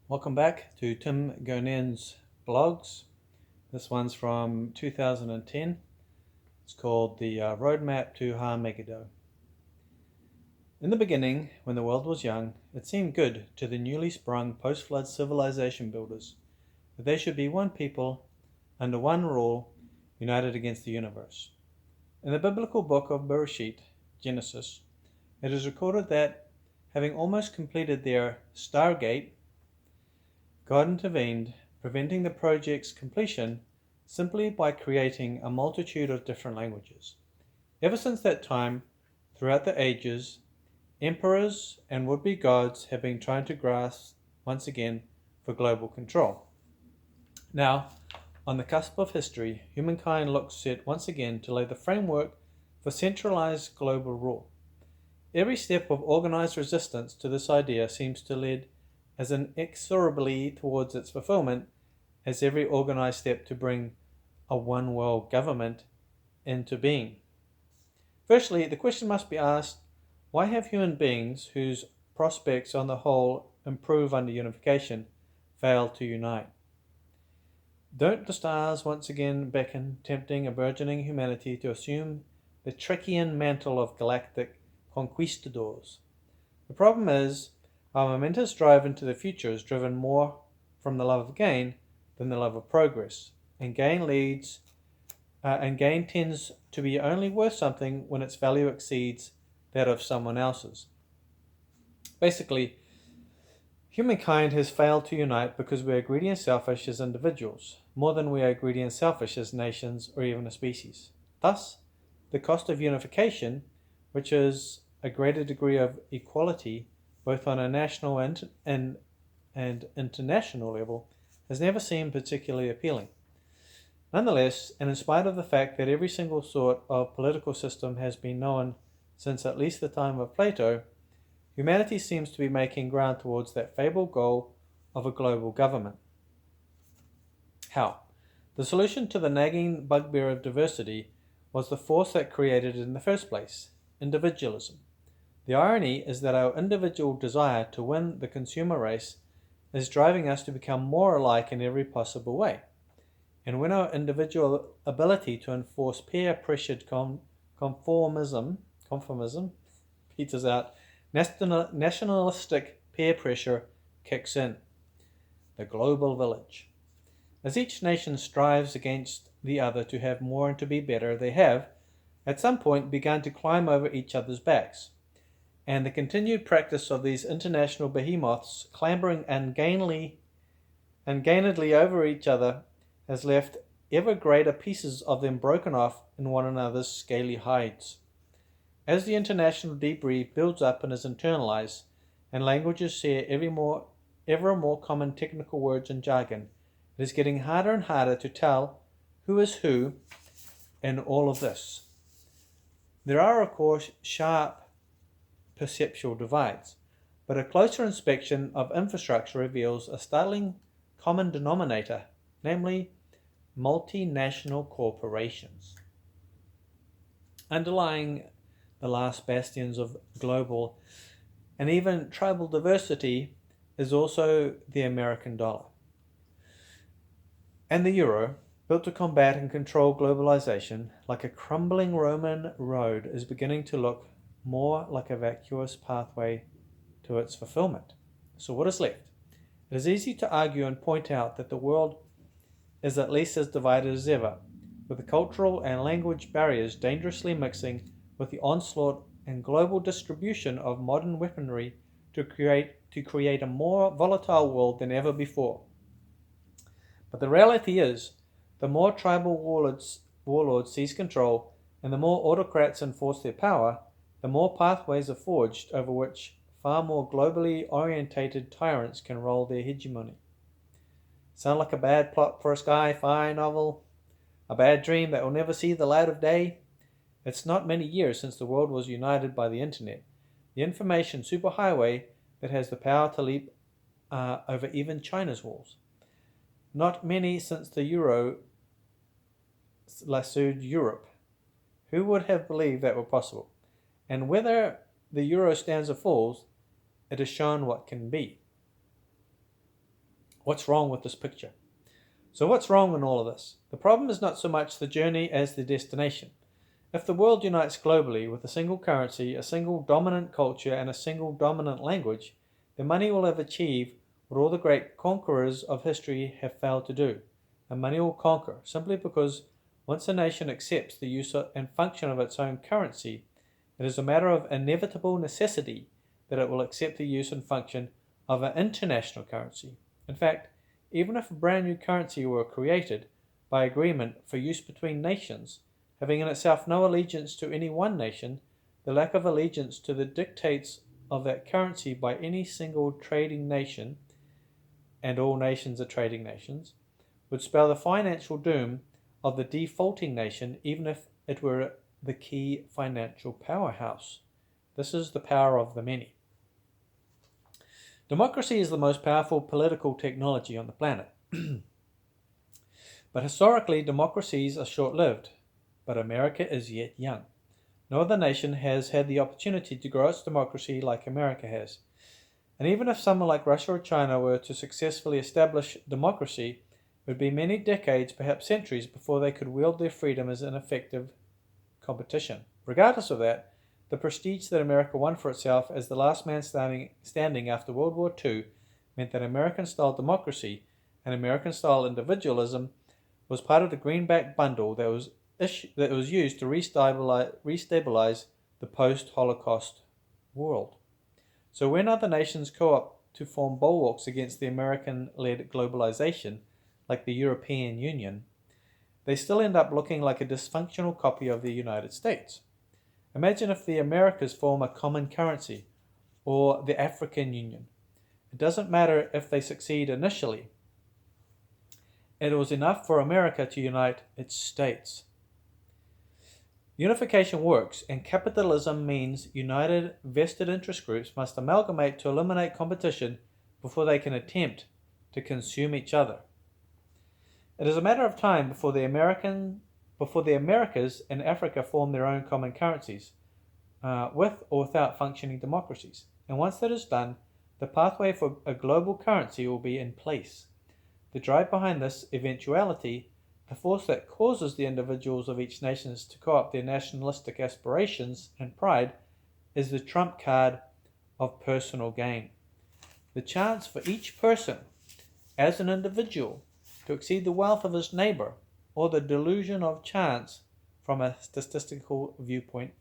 Welcome back to Tim Gonen's blogs. This one's from 2010. It's called The Roadmap to Har Meggido. In the beginning, when the world was young, it seemed good to the newly sprung post-flood civilization builders that they should be one people, under one rule, united against the universe. In the biblical book of Bereshit, Genesis, it is recorded that, having almost completed their Stargate, God intervened, preventing the project's completion simply by creating a multitude of different languages. Ever since that time, throughout the ages, emperors and would-be gods have been trying to grasp once again for global control. Now, on the cusp of history, humankind looks set once again to lay the framework for centralized global rule. Every step of organized resistance to this idea seems to lead as inexorably towards its fulfillment as every organized step to bring a one world government into being. Firstly, the question must be asked, why have human beings, whose prospects on the whole improve under unification, failed to unite? Don't the stars once again beckon, tempting a burgeoning humanity to assume the Trickian mantle of galactic conquistadors? The problem is, our momentous drive into the future is driven more from the love of gain than the love of progress, and gain tends to be only worth something when its value exceeds that of someone else's. Basically, humankind has failed to unite because we are greedy and selfish as individuals, more than we are greedy and selfish as nations or even a species. Thus, the cost of unification, which is a greater degree of equality both on a national and international level, has never seemed particularly appealing. Nonetheless, and in spite of the fact that every single sort of political system has been known since at least the time of Plato, humanity seems to be making ground towards that fabled goal of a global government. How? The solution to the nagging bugbear of diversity was the force that created it in the first place: individualism. The irony is that our individual desire to win the consumer race is driving us to become more alike in every possible way. And when our individual ability to enforce peer-pressured conformism peters out, nationalistic peer pressure kicks in. The global village. As each nation strives against the other to have more and to be better, they have, at some point, begun to climb over each other's backs. And the continued practice of these international behemoths clambering ungainedly over each other has left ever greater pieces of them broken off in one another's scaly hides. As the international debris builds up and is internalized, and languages share ever more common technical words and jargon, it is getting harder and harder to tell who is who in all of this. There are, of course, sharp perceptual divides, but a closer inspection of infrastructure reveals a startling common denominator, namely multinational corporations. Underlying the last bastions of global and even tribal diversity is also the American dollar. And the euro, built to combat and control globalization, like a crumbling Roman road, is beginning to look more like a vacuous pathway to its fulfillment. So what is left? It is easy to argue and point out that the world is at least as divided as ever, with the cultural and language barriers dangerously mixing with the onslaught and global distribution of modern weaponry to create a more volatile world than ever before. But the reality is, the more tribal warlords seize control and the more autocrats enforce their power, the more pathways are forged over which far more globally orientated tyrants can roll their hegemony. Sound like a bad plot for a sci-fi novel? A bad dream that will never see the light of day? It's not many years since the world was united by the internet, the information superhighway that has the power to leap over even China's walls. Not many since the euro lassoed Europe. Who would have believed that were possible? And whether the euro stands or falls, it has shown what can be. What's wrong with this picture? So what's wrong in all of this? The problem is not so much the journey as the destination. If the world unites globally with a single currency, a single dominant culture, and a single dominant language, then money will have achieved what all the great conquerors of history have failed to do. And money will conquer, simply because once a nation accepts the use and function of its own currency, it is a matter of inevitable necessity that it will accept the use and function of an international currency. In fact, even if a brand new currency were created by agreement for use between nations, having in itself no allegiance to any one nation, the lack of allegiance to the dictates of that currency by any single trading nation, and all nations are trading nations, would spell the financial doom of the defaulting nation, even if it were the key financial powerhouse. This is the power of the many. Democracy is the most powerful political technology on the planet. But historically, democracies are short-lived. But America is yet young. No other nation has had the opportunity to grow its democracy like America has. And even if someone like Russia or China were to successfully establish democracy, it would be many decades, perhaps centuries, before they could wield their freedom as an effective competition. Regardless of that, the prestige that America won for itself as the last man standing after World War II meant that American-style democracy and American-style individualism was part of the greenback bundle that was used to restabilize the post-Holocaust world. So when other nations co-opt to form bulwarks against the American-led globalization, like the European Union, they still end up looking like a dysfunctional copy of the United States. Imagine if the Americas form a common currency, or the African Union. It doesn't matter if they succeed initially. It was enough for America to unite its states. Unification works, and capitalism means united vested interest groups must amalgamate to eliminate competition before they can attempt to consume each other. It is a matter of time before the Americas and Africa form their own common currencies, with or without functioning democracies. And once that is done, the pathway for a global currency will be in place. The drive behind this eventuality, the force that causes the individuals of each nation to co-opt their nationalistic aspirations and pride, is the trump card of personal gain. The chance for each person, as an individual, to exceed the wealth of his neighbor, or the delusion of chance from a statistical viewpoint.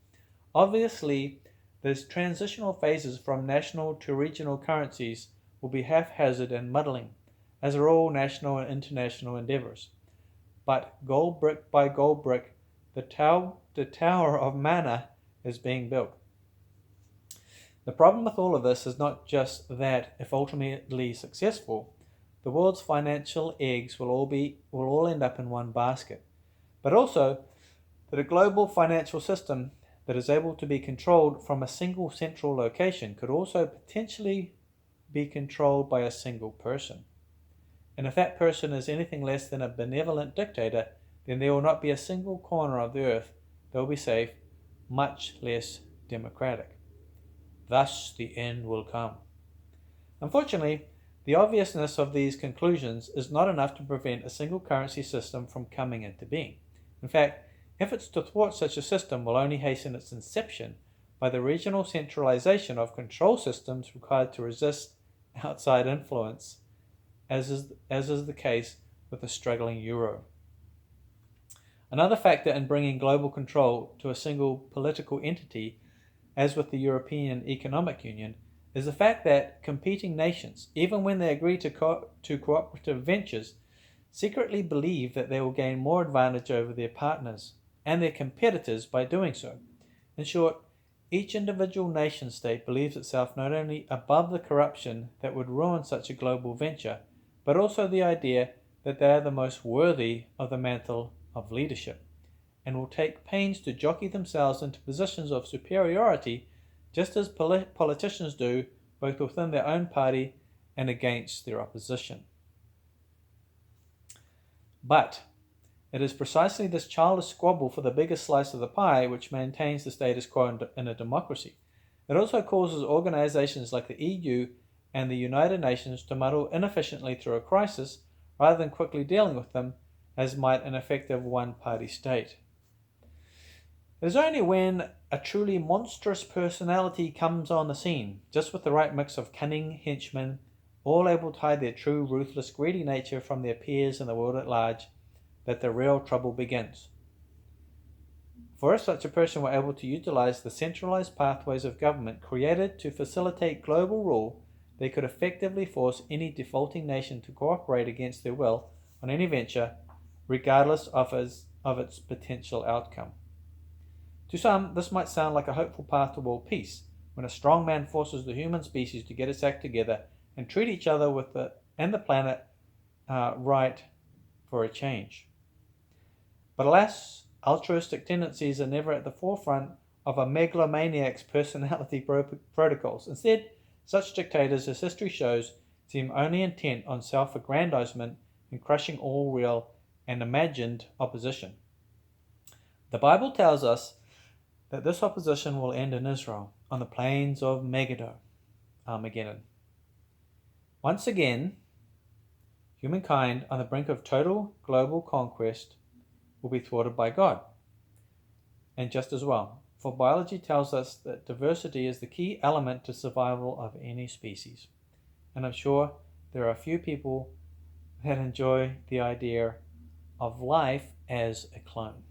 Obviously, these transitional phases from national to regional currencies will be haphazard and muddling, as are all national and international endeavors. But gold brick by gold brick, the tower of manna is being built. The problem with all of this is not just that, if ultimately successful, the world's financial eggs will all end up in one basket, but also that a global financial system that is able to be controlled from a single central location could also potentially be controlled by a single person. And if that person is anything less than a benevolent dictator, then there will not be a single corner of the earth that will be safe, much less democratic. Thus the end will come. Unfortunately, the obviousness of these conclusions is not enough to prevent a single currency system from coming into being. In fact, efforts to thwart such a system will only hasten its inception by the regional centralization of control systems required to resist outside influence, as is the case with the struggling euro. Another factor in bringing global control to a single political entity, as with the European Economic Union, is the fact that competing nations, even when they agree to cooperative ventures, secretly believe that they will gain more advantage over their partners and their competitors by doing so. In short, each individual nation-state believes itself not only above the corruption that would ruin such a global venture, but also the idea that they are the most worthy of the mantle of leadership, and will take pains to jockey themselves into positions of superiority, just as politicians do, both within their own party and against their opposition. But it is precisely this childish squabble for the biggest slice of the pie which maintains the status quo in a democracy. It also causes organizations like the EU and the United Nations to muddle inefficiently through a crisis rather than quickly dealing with them as might an effective one-party state. It is only when a truly monstrous personality comes on the scene, just with the right mix of cunning henchmen, all able to hide their true ruthless, greedy nature from their peers in the world at large, that the real trouble begins. For if such a person were able to utilize the centralized pathways of government created to facilitate global rule, they could effectively force any defaulting nation to cooperate against their will on any venture, regardless of its potential outcome. To some, this might sound like a hopeful path to world peace, when a strong man forces the human species to get its act together and treat each other and the planet right for a change. But alas, altruistic tendencies are never at the forefront of a megalomaniac's personality protocols. Instead, such dictators, as history shows, seem only intent on self-aggrandizement and crushing all real and imagined opposition. The Bible tells us that this opposition will end in Israel, on the plains of Megiddo, Armageddon. Once again, humankind on the brink of total global conquest will be thwarted by God. And just as well, for biology tells us that diversity is the key element to survival of any species. And I'm sure there are a few people that enjoy the idea of life as a clone.